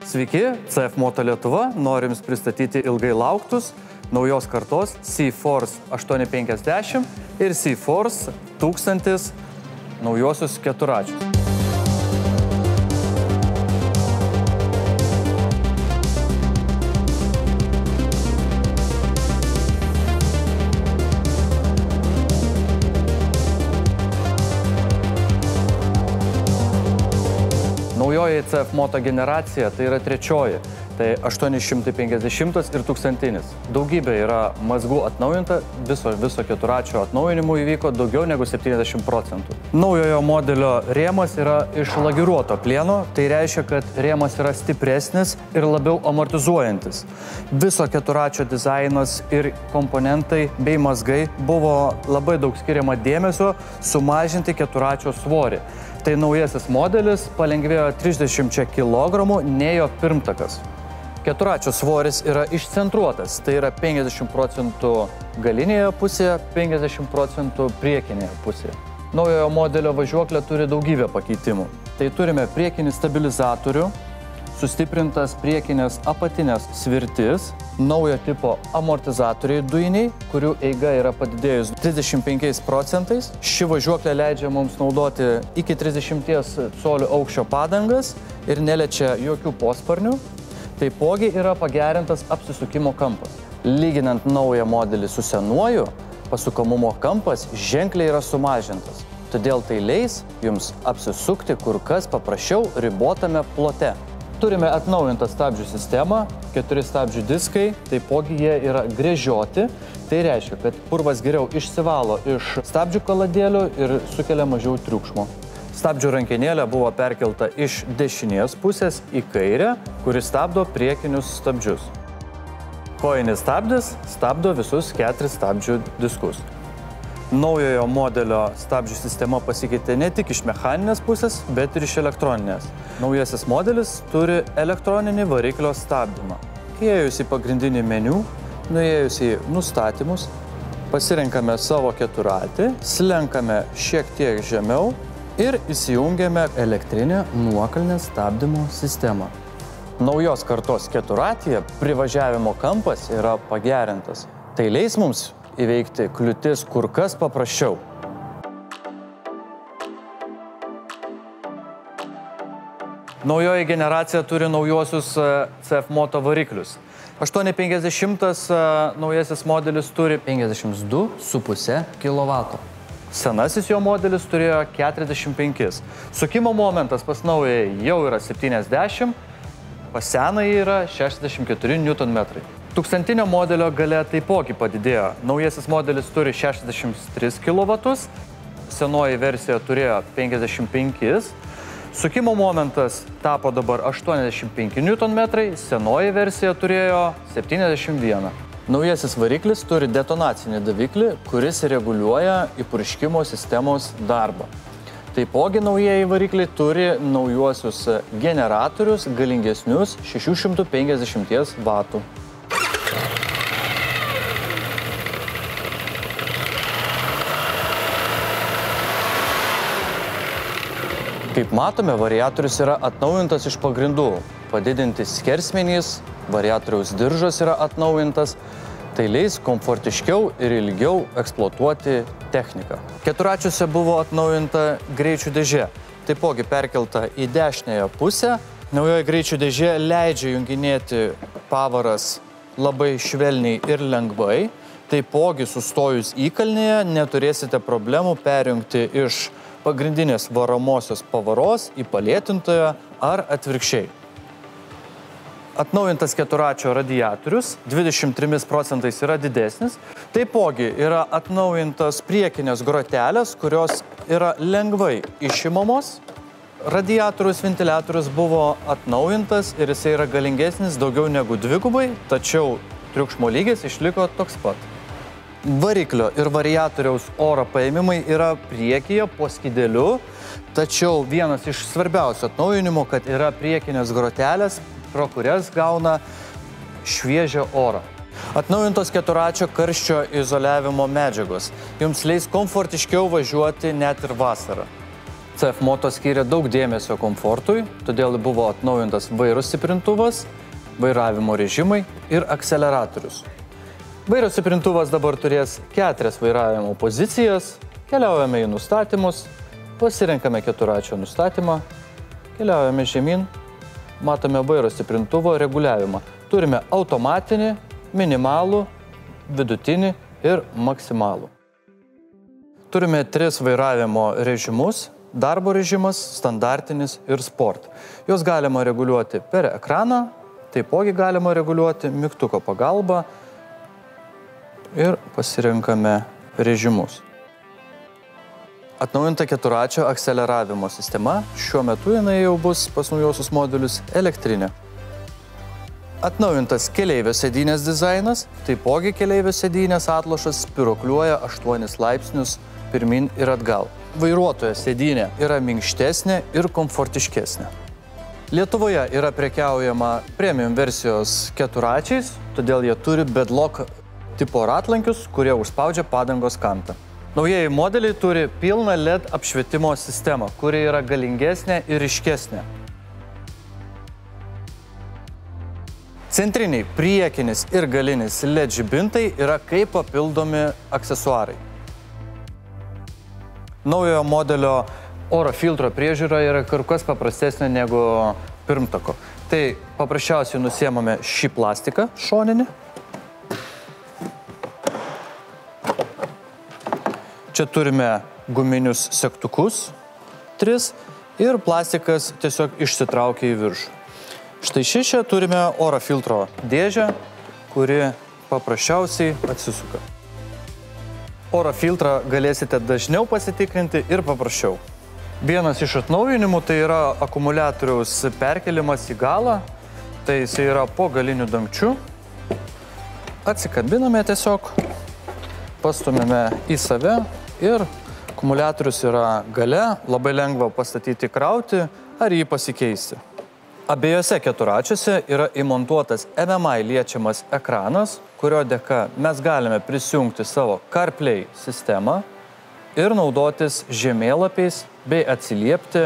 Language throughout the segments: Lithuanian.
Sveiki, CF Moto Lietuva, norim jums pristatyti ilgai lauktus naujos kartos C-Force 850 ir C-Force 1000 naujosius keturračius. Naujoji CF Moto generacija tai yra trečioji, tai 850 ir 1000. Daugybė yra mazgų atnaujinta, viso keturračio atnaujinimų įvyko daugiau negu 70%. Naujojo modelio rėmas yra iš lagiruoto plieno, tai reiškia, kad rėmas yra stipresnis ir labiau amortizuojantis. Viso keturračio dizainas ir komponentai bei mazgai buvo labai daug skiriama dėmesio sumažinti keturračio svorį. Tai naujasis modelis palengvėjo 30 kg, nei jo pirmtakas. Keturračio svoris yra išcentruotas, tai yra 50% galinėje pusėje, 50% priekinėje pusėje. Naujojo modelio važiuoklė turi daugybę pakeitimų. Tai turime priekinį stabilizatorių, sustiprintas priekinės apatinės svirtis, naujo tipo amortizatoriai dujiniai, kurių eiga yra padidėjus 35%. Ši važiuoklė leidžia mums naudoti iki 30 colių aukščio padangas ir neliečia jokių posparnių. Taipogi yra pagerintas apsisukimo kampas. Lyginant naują modelį su senuoju, pasukamumo kampas ženkliai yra sumažintas. Todėl tai leis jums apsisukti kur kas paprasčiau ribotame plote. Turime atnaujintą stabdžių sistemą, 4 stabdžių diskai, taipogi jie yra gręžioti. Tai reiškia, kad purvas geriau išsivalo iš stabdžių kaladėlių ir sukelia mažiau triukšmo. Stabdžių rankenėlė buvo perkelta iš dešinės pusės į kairę, kuris stabdo priekinius stabdžius. Kojinis stabdis stabdo visus 4 stabdžių diskus. Naujojo modelio stabdžių sistema pasikeitė ne tik iš mechaninės pusės, bet ir iš elektroninės. Naujasis modelis turi elektroninį variklio stabdymą. Įėjus į pagrindinį meniu, nuėjus į nustatymus, pasirenkame savo keturratį, slenkame šiek tiek žemiau ir įsijungiame elektrinę nuokalnę stabdymo sistemą. Naujos kartos keturratyje privažiavimo kampas yra pagerintas. Tai leis mums įveikti kliūtis kur kas paprasčiau. Naujoji generacija turi naujosius CF Moto variklius. 850 naujasis modelis turi 52,5 kW. Senasis jo modelis turėjo 45. Sukimo momentas pas naująjį jau yra 70, pas senąjį yra 64 Nm. 1000 modelio galia taipogi padidėjo. Naujasis modelis turi 63 kW, senoji versija turėjo 55, sukimo momentas tapo dabar 85 Nm, senoji versija turėjo 71. Naujasis variklis turi detonacinį daviklį, kuris reguliuoja įpurškimo sistemos darbą. Taipogi naujieji varikliai turi naujuosius generatorius galingesnius 650 W. Kaip matome, variatorius yra atnaujintas iš pagrindų. Padidinti skersmenys, variatoriaus diržas yra atnaujintas. Tai leis komfortiškiau ir ilgiau eksploatuoti techniką. Keturračiuose buvo atnaujinta greičių dėžė. Taipogi perkelta į dešinėją pusę. Naujoji greičių dėžė leidžia junginėti pavaras labai švelniai ir lengvai. Taipogi sustojus įkalnėje neturėsite problemų perjungti iš pagrindinės varomosios pavaros į palėtintoją ar atvirkščiai. Atnaujintas keturračio radiatorius 23% yra didesnis. Taipogi yra atnaujintas priekinės grotelės, kurios yra lengvai išimamos. Radiatorius ventiliatorius buvo atnaujintas ir jisai yra galingesnis daugiau negu dvigubai, tačiau triukšmo lygis išliko toks pat. Variklio ir variatoriaus oro paėmimai yra priekyje po skydeliu, tačiau vienas iš svarbiausių atnaujinimų, kad yra priekinės grotelės, pro kurias gauna šviežią orą. Atnaujintos keturračio karščio izoliavimo medžiagos jums leis komfortiškiau važiuoti net ir vasarą. CF Moto skyrė daug dėmesio komfortui, todėl buvo atnaujintas vairo stiprintuvas, vairavimo režimai ir akceleratorius. Vairo stiprintuvas dabar turės 4 vairavimo pozicijas, keliaujame į nustatymus, pasirenkame keturračio nustatymą, keliaujame žemyn, matome vairo stiprintuvo reguliavimą. Turime automatinį, minimalų, vidutinį ir maksimalų. Turime 3 vairavimo režimus: darbo režimas, standartinis ir sport. Juos galima reguliuoti per ekraną, taipogi galima reguliuoti mygtuko pagalba ir pasirenkame režimus. Atnaujinta keturračio akceleravimo sistema, šiuo metu jinai jau bus pas naujosius modelius elektrinė. Atnaujintas keleivio sėdynės dizainas, taipogi keleivio sėdynės atlošas spyruokliuoja 8 laipsnius pirmin ir atgal. Vairuotojo sėdynė yra minkštesnė ir komfortiškesnė. Lietuvoje yra prekiaujama premium versijos keturračiais, todėl jie turi bedlock tipo ratlankius, kurie užspaudžia padangos kantą. Naujieji modeliai turi pilną LED apšvietimo sistemą, kuri yra galingesnė ir ryškesnė. Centriniai, priekinis ir galinis LED žibintai yra kaip papildomi aksesuarai. Naujojo modelio oro filtro priežiūra yra kur kas paprastesnė negu pirmtako. Tai paprasčiausiai nusiemame šį plastiką šoninį. Čia turime guminius segtukus 3 ir plastikas tiesiog išsitraukia į viršų. Štai čia turime oro filtro dėžę, kuri paprasčiausiai atsisuka. Oro filtrą galėsite dažniau pasitikrinti ir paprasčiau. Vienas iš atnaujinimų tai yra akumuliatoriaus perkelimas į galą. Tai jis yra po galiniu dangčiu. Atsikabiname tiesiog, pastumėme į save ir akumuliatorius yra gale, labai lengva pastatyti, krauti ar jį pasikeisti. Abiejose keturračiuose yra įmontuotas MMI liečiamas ekranas, kurio dėka mes galime prisijungti savo CarPlay sistemą ir naudotis žemėlapiais bei atsiliepti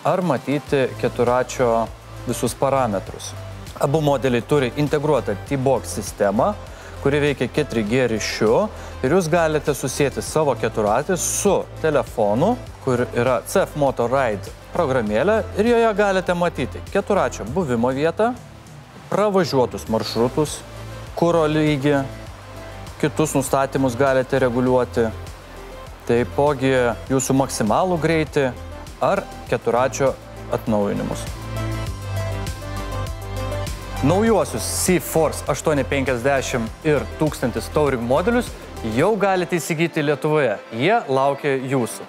ar matyti keturračio visus parametrus. Abu modeliai turi integruotą T-Box sistemą, kuri veikia 4G ryšiu ir jūs galite susėti savo keturratį su telefonu, kur yra CF Moto Ride programėlė ir joje galite matyti keturračio buvimo vietą, pravažiuotus maršrutus, kuro lygį, kitus nustatymus galite reguliuoti, taipogi jūsų maksimalų greitį ar keturračio atnaujinimus. Naujuosius C-Force 850 ir 1000 Touring modelius jau galite įsigyti Lietuvoje. Jie laukia jūsų.